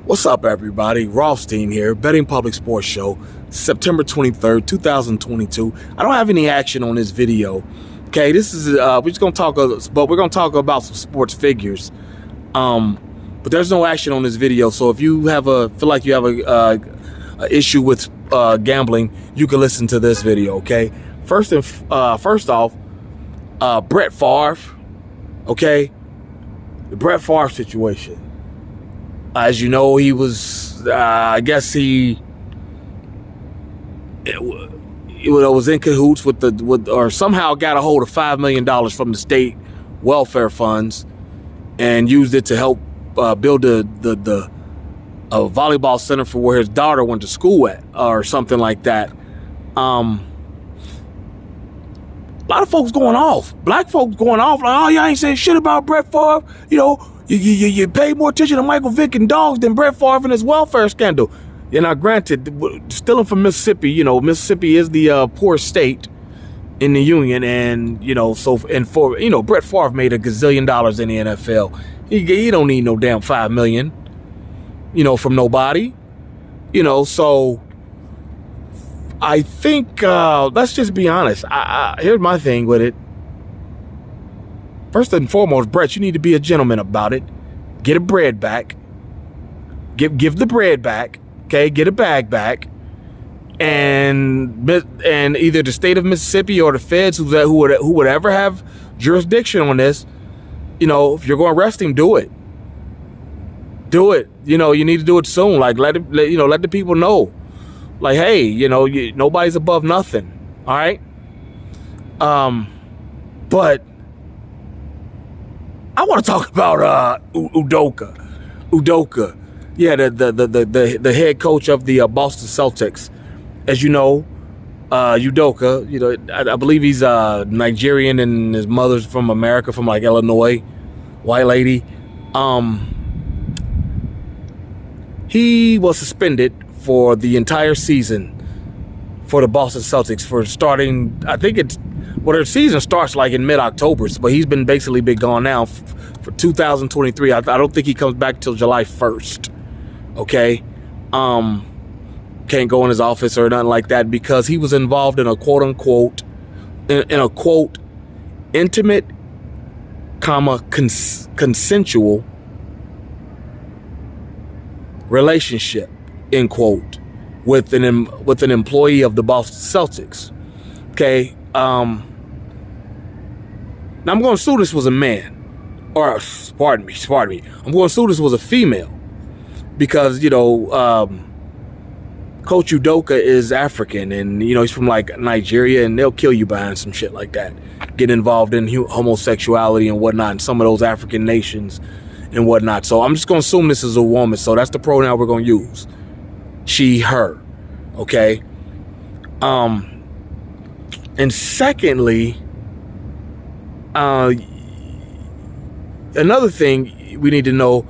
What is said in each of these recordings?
What's up, everybody? Rothstein here, Betting Public Sports Show, September 23rd, 2022. I don't have any action on this video. Okay, this is we're just gonna talk, but we're gonna talk about some sports figures. But there's no action on this video. So if you feel like you have a issue with gambling, you can listen to this video. Okay. First off, Brett Favre. Okay, the Brett Favre situation. As you know, he was, I guess he was in cahoots or somehow got a hold of $5 million from the state welfare funds and used it to help build a volleyball center for where his daughter went to school at, or something like that. A lot of folks going off. Black folks going off like, oh, y'all ain't saying shit about Brett Favre. You know, you pay more attention to Michael Vick and dogs than Brett Favre and his welfare scandal. You know, granted, stealing from Mississippi, you know, Mississippi is the poorest state in the union. And, you know, Brett Favre made a gazillion dollars in the NFL. He don't need no damn $5 million, you know, from nobody, you know, so I think, let's just be honest. Here's my thing with it. First and foremost, Brett, you need to be a gentleman about it. Get a bread back. Give the bread back. Okay, get a bag back. And either the state of Mississippi or the feds who would ever have jurisdiction on this, you know, if you're going to arrest him, do it. Do it. You know, you need to do it soon. Like, let the people know. Like, hey, you know, nobody's above nothing. All right. But I want to talk about Udoka. Udoka, yeah, the head coach of the Boston Celtics. As you know, Udoka, you know, I believe he's Nigerian and his mother's from America, from like Illinois, white lady. He was suspended for the entire season for the Boston Celtics for starting, I think their season starts like in mid-October, but he's been gone now for 2023. I don't think he comes back till July 1st. Okay. Can't go in his office or nothing like that because he was involved in a quote unquote, intimate, consensual relationship, end quote, with an employee of the Boston Celtics. Okay. Now I'm going to assume this was a man, or pardon me. I'm going to assume this was a female because, you know, Coach Udoka is African and, you know, he's from like Nigeria, and they'll kill you behind some shit like that. Get involved in homosexuality and whatnot in some of those African nations and whatnot. So I'm just going to assume this is a woman. So that's the pronoun we're going to use. She, her. Okay. And secondly, another thing we need to know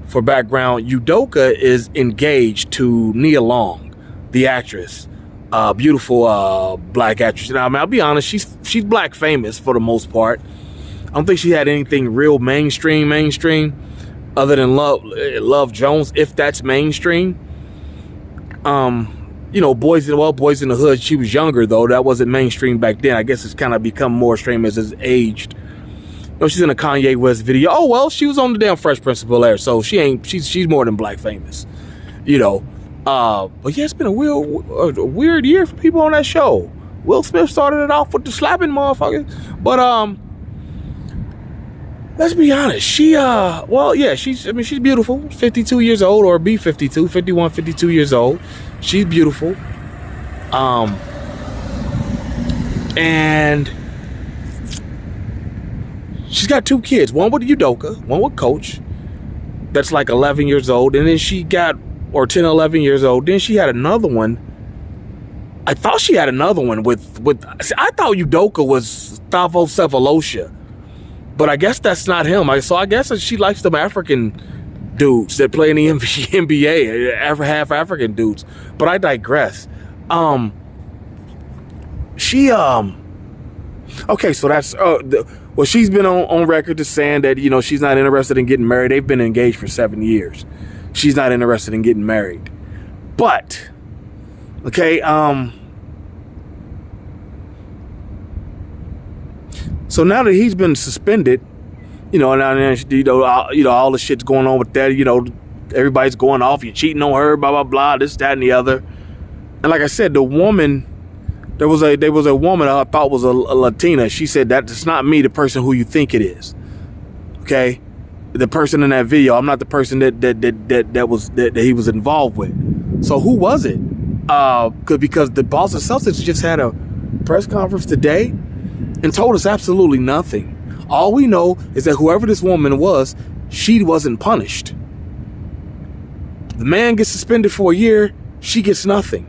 for background, Udoka is engaged to Nia Long, the actress, beautiful black actress. Now, I mean, I'll be honest, she's black famous for the most part. I don't think she had anything real mainstream other than Love Jones, if that's mainstream. You know, Boys in the Hood, she was younger though. That wasn't mainstream back then. I guess it's kind of become more mainstream as it's aged. You know, she's in a Kanye West video. Oh well, she was on the damn Fresh Prince of Bel-Air, so she's more than black famous. You know. But yeah, it's been a weird year for people on that show. Will Smith started it off with the slapping motherfucker. But let's be honest. She's beautiful. 52 years old, or be 52, 51, 52 years old. She's beautiful. And she's got two kids. One with Udoka, one with Coach. That's like 11 years old. And then she got, or 10, 11 years old. Then she had another one. I thought she had another one with I thought Udoka was Thavo Sefolosha. But I guess that's not him. So I guess she likes them African dudes that play in the NBA, half African dudes. But I digress. Okay, so that's well, she's been on record as saying that, you know, she's not interested in getting married. They've been engaged for 7 years. she's not interested in getting married. But, okay, so now that he's been suspended, all the shit's going on with that, everybody's going off, you're cheating on her, blah, blah, blah, this, that, and the other. And like I said, the woman, there was a woman I thought was a Latina. She said, that's not me, the person who you think it is. Okay? The person in that video, I'm not the person that he was involved with. So who was it? Because the Boston Celtics just had a press conference today and told us absolutely nothing. All we know is that whoever this woman was, she wasn't punished. The man gets suspended for a year, she gets nothing.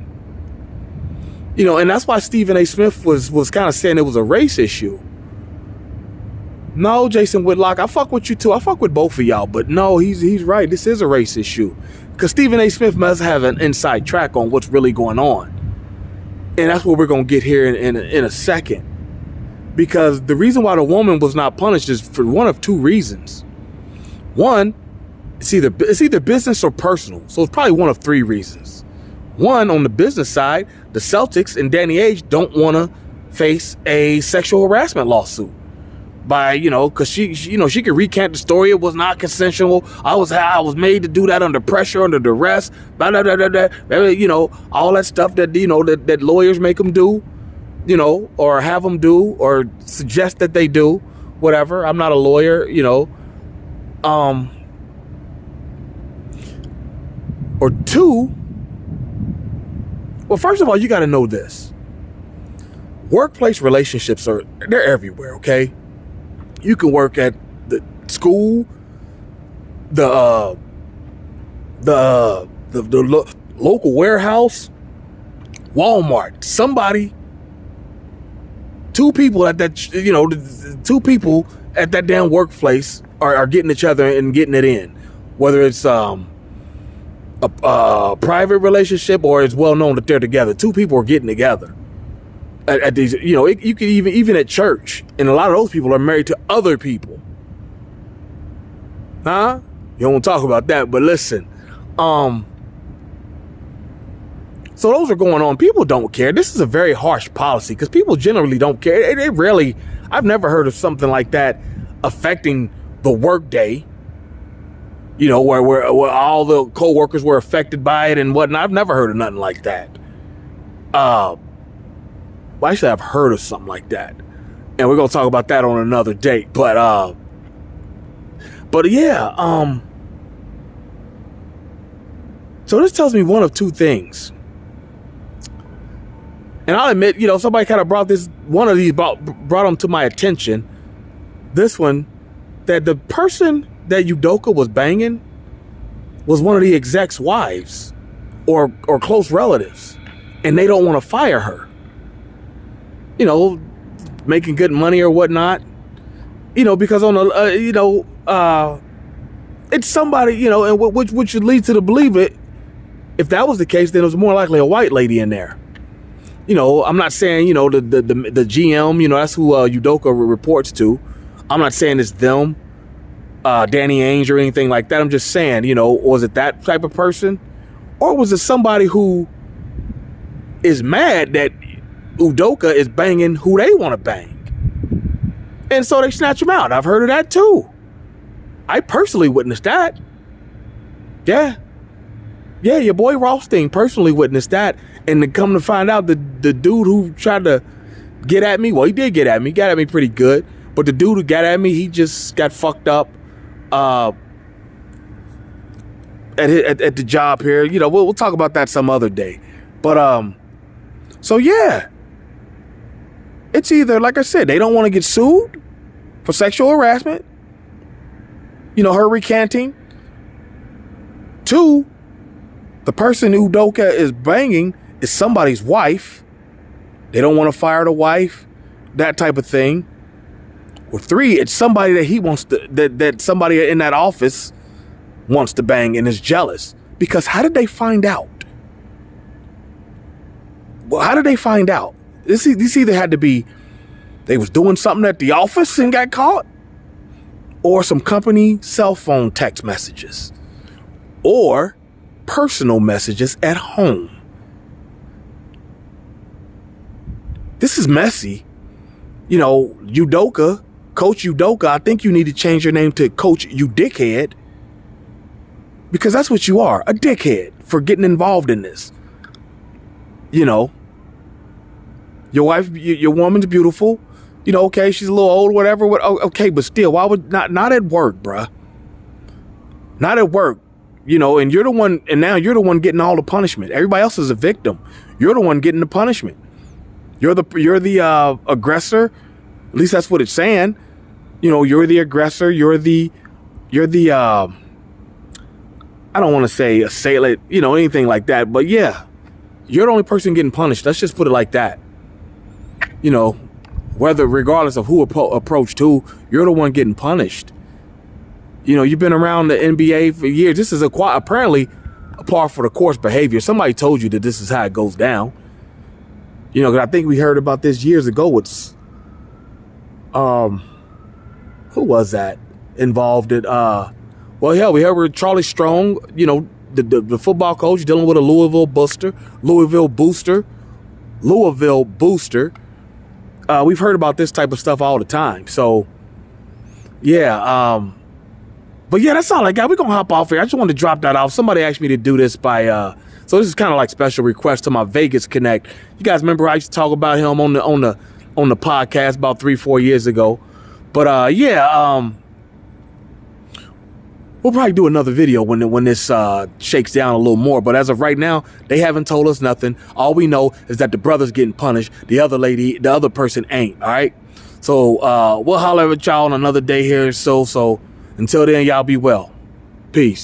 And that's why Stephen A. Smith was kind of saying it was a race issue. No, Jason Whitlock, I fuck with you too. I fuck with both of y'all. But no, he's right. This is a race issue. Because Stephen A. Smith must have an inside track on what's really going on. And that's what we're going to get here in a second. Because the reason why the woman was not punished is for one of two reasons. One, it's either business or personal. So it's probably one of three reasons. One, on the business side, the Celtics and Danny Ainge don't want to face a sexual harassment lawsuit. Because she could recant the story. It was not consensual. I was made to do that under pressure, under duress, blah, blah, blah, blah, blah, all that stuff that, that lawyers make them do, or have them do, or suggest that they do, whatever. I'm not a lawyer, Or two, well, first of all, you got to know this. Workplace relationships they're everywhere, okay? You can work at the school, the local warehouse, Walmart. Somebody, two people at that damn workplace are getting each other and getting it in. Whether it's a private relationship or it's well known that they're together. Two people are getting together. At these, you could even at church, and a lot of those people are married to other people. Huh? You don't want to talk about that, but listen. So those are going on. People don't care. This is a very harsh policy because people generally don't care. They rarely. I've never heard of something like that affecting the workday. Where all the co-workers were affected by it and whatnot. I've never heard of nothing like that. Well, actually, I've heard of something like that, and we're gonna talk about that on another date. But yeah. So this tells me one of two things, and I'll admit, somebody kind of brought them to my attention. This one, that the person that Udoka was banging was one of the exec's wives, or close relatives, and they don't want to fire her. Making good money or whatnot, because on it's somebody, and which should lead to the believe it. If that was the case, then it was more likely a white lady in there. I'm not saying, the GM, that's who Udoka reports to. I'm not saying it's them, Danny Ainge or anything like that. I'm just saying, was it that type of person? Or was it somebody who is mad that Udoka is banging who they want to bang? And so they snatch him out. I've heard of that too. I personally witnessed that. Yeah, your boy Rothstein personally witnessed that. And to come to find out, the dude who tried to get at me, well, he did get at me. He got at me pretty good. But the dude who got at me, he just got fucked up at the job here. We'll talk about that some other day. But so yeah. It's either, like I said, they don't want to get sued for sexual harassment. Her recanting. Two, the person Udoka is banging is somebody's wife. They don't want to fire the wife, that type of thing. Or three, it's somebody that he wants to, that somebody in that office wants to bang and is jealous. Because how did they find out? Well, how did they find out? This either had to be they was doing something at the office and got caught, or some company cell phone text messages, or personal messages at home. This is messy. You know, Udoka, Coach Udoka, I think you need to change your name to Coach You Dickhead, because that's what you are, a dickhead for getting involved in this. You know, your wife, your woman's beautiful. You know, okay, she's a little old, whatever. Okay, but still, why would not at work, bruh? Not at work. You know, and you're the one, and now you're the one getting all the punishment. Everybody else is a victim. You're the one getting the punishment. You're the aggressor. At least that's what it's saying. You know, you're the aggressor. You're the I don't want to say assailant, you know, anything like that. But yeah, you're the only person getting punished. Let's just put it like that. You know, regardless of who approached who, you're the one getting punished. You know, you've been around the NBA for years. This is apparently a par for the course behavior. Somebody told you that this is how it goes down. You know, 'cause I think we heard about this years ago with, who was that involved in, well, hell, we heard with Charlie Strong, you know, the football coach dealing with a Louisville booster. We've heard about this type of stuff all the time. So, yeah, but yeah, that's all I got. We're going to hop off here. I just wanted to drop that off. Somebody asked me to do this so this is kind of like special request to my Vegas Connect. You guys remember I used to talk about him on the podcast about 3-4 years ago. But we'll probably do another video when this shakes down a little more. But as of right now, they haven't told us nothing. All we know is that the brother's getting punished. The other person ain't. All right. So we'll holler at y'all on another day here. So until then, y'all be well. Peace.